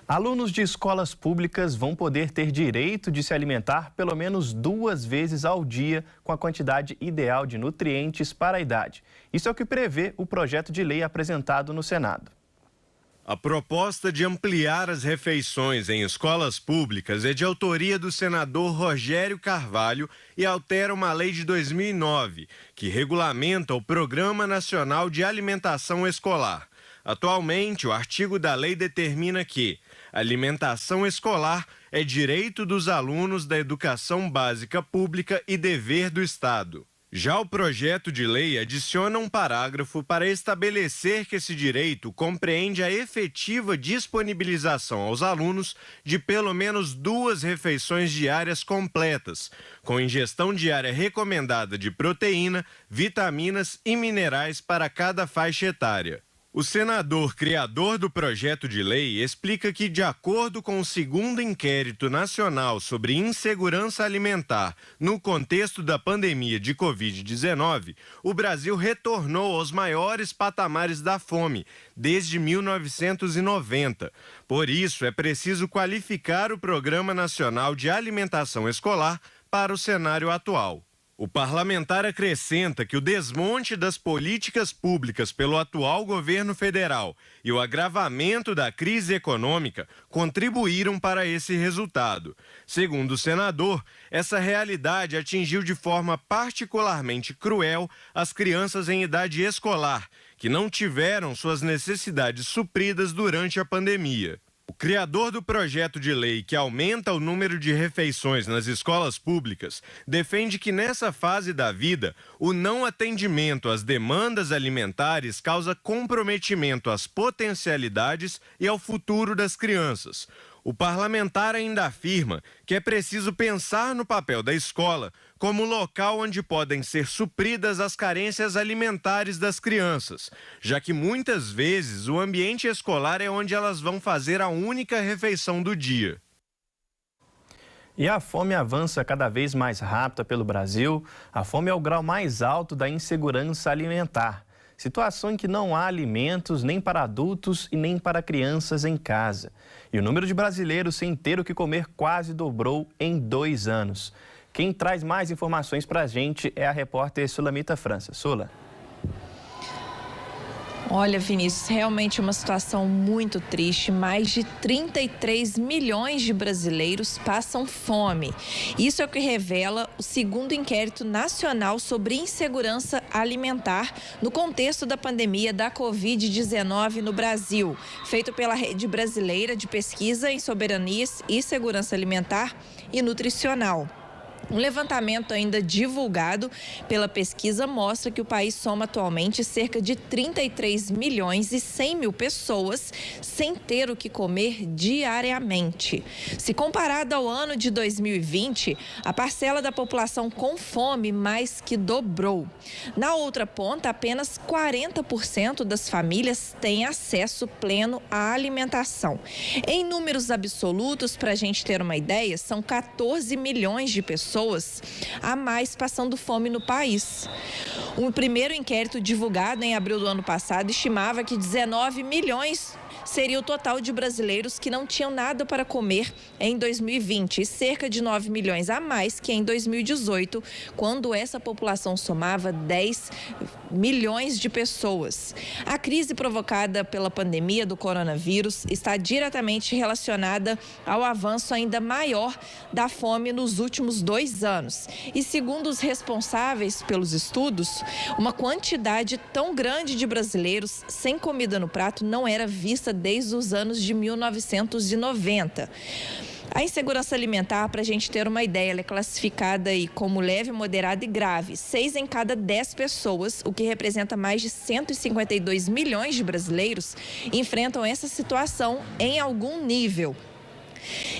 Alunos de escolas públicas vão poder ter direito de se alimentar pelo menos 2 vezes ao dia com a quantidade ideal de nutrientes para a idade. Isso é o que prevê o projeto de lei apresentado no Senado. A proposta de ampliar as refeições em escolas públicas é de autoria do senador Rogério Carvalho e altera uma lei de 2009, que regulamenta o Programa Nacional de Alimentação Escolar. Atualmente, o artigo da lei determina que a alimentação escolar é direito dos alunos da educação básica pública e dever do Estado. Já o projeto de lei adiciona um parágrafo para estabelecer que esse direito compreende a efetiva disponibilização aos alunos de pelo menos 2 refeições diárias completas, com ingestão diária recomendada de proteína, vitaminas e minerais para cada faixa etária. O senador criador do projeto de lei explica que, de acordo com o 2º Inquérito Nacional sobre Insegurança Alimentar no contexto da pandemia de Covid-19, o Brasil retornou aos maiores patamares da fome desde 1990. Por isso, é preciso qualificar o Programa Nacional de Alimentação Escolar para o cenário atual. O parlamentar acrescenta que o desmonte das políticas públicas pelo atual governo federal e o agravamento da crise econômica contribuíram para esse resultado. Segundo o senador, essa realidade atingiu de forma particularmente cruel as crianças em idade escolar, que não tiveram suas necessidades supridas durante a pandemia. O criador do projeto de lei que aumenta o número de refeições nas escolas públicas defende que nessa fase da vida o não atendimento às demandas alimentares causa comprometimento às potencialidades e ao futuro das crianças. O parlamentar ainda afirma que é preciso pensar no papel da escola como local onde podem ser supridas as carências alimentares das crianças, já que muitas vezes o ambiente escolar é onde elas vão fazer a única refeição do dia. E a fome avança cada vez mais rápida pelo Brasil. A fome é o grau mais alto da insegurança alimentar. Situação em que não há alimentos nem para adultos e nem para crianças em casa. E o número de brasileiros sem ter o que comer quase dobrou em 2 anos. Quem traz mais informações para a gente é a repórter Sulamita França. Sula. Olha, Vinícius, realmente uma situação muito triste. Mais de 33 milhões de brasileiros passam fome. Isso é o que revela o 2º Inquérito Nacional sobre Insegurança Alimentar no contexto da pandemia da Covid-19 no Brasil, feito pela Rede Brasileira de Pesquisa em Soberanias e Segurança Alimentar e Nutricional. Um levantamento ainda divulgado pela pesquisa mostra que o país soma atualmente cerca de 33 milhões e 100 mil pessoas sem ter o que comer diariamente. Se comparado ao ano de 2020, a parcela da população com fome mais que dobrou. Na outra ponta, apenas 40% das famílias têm acesso pleno à alimentação. Em números absolutos, para a gente ter uma ideia, são 14 milhões de pessoas a mais passando fome no país. Um primeiro inquérito divulgado em abril do ano passado estimava que 19 milhões seria o total de brasileiros que não tinham nada para comer em 2020 e cerca de 9 milhões a mais que em 2018, quando essa população somava 10 milhões de pessoas. A crise provocada pela pandemia do coronavírus está diretamente relacionada ao avanço ainda maior da fome nos últimos 2 anos. E segundo os responsáveis pelos estudos, uma quantidade tão grande de brasileiros sem comida no prato não era vista desde os anos de 1990. A insegurança alimentar, para a gente ter uma ideia, ela é classificada aí como leve, moderada e grave. 6 em cada 10 pessoas, o que representa mais de 152 milhões de brasileiros, enfrentam essa situação em algum nível.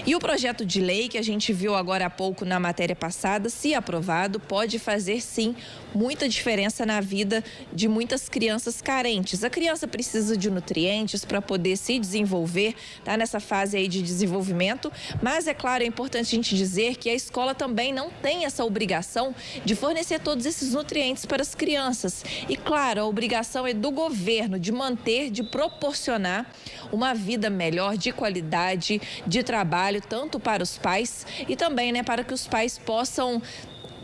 E o projeto de lei que a gente viu agora há pouco na matéria passada, se aprovado, pode fazer sim muita diferença na vida de muitas crianças carentes. A criança precisa de nutrientes para poder se desenvolver, tá nessa fase aí de desenvolvimento, mas é claro, é importante a gente dizer que a escola também não tem essa obrigação de fornecer todos esses nutrientes para as crianças. E claro, a obrigação é do governo de manter, de proporcionar uma vida melhor, de qualidade, de trabalho, tanto para os pais e também, né, para que os pais possam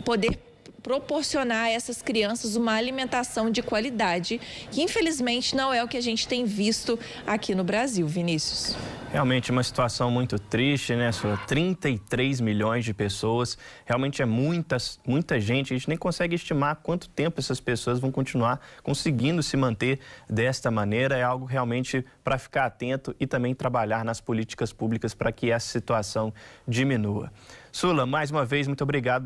poder proporcionar a essas crianças uma alimentação de qualidade, que infelizmente não é o que a gente tem visto aqui no Brasil, Vinícius. Realmente uma situação muito triste, né, Sula? 33 milhões de pessoas, realmente é muita gente, a gente nem consegue estimar quanto tempo essas pessoas vão continuar conseguindo se manter desta maneira, é algo realmente para ficar atento e também trabalhar nas políticas públicas para que essa situação diminua. Sula, mais uma vez, muito obrigado.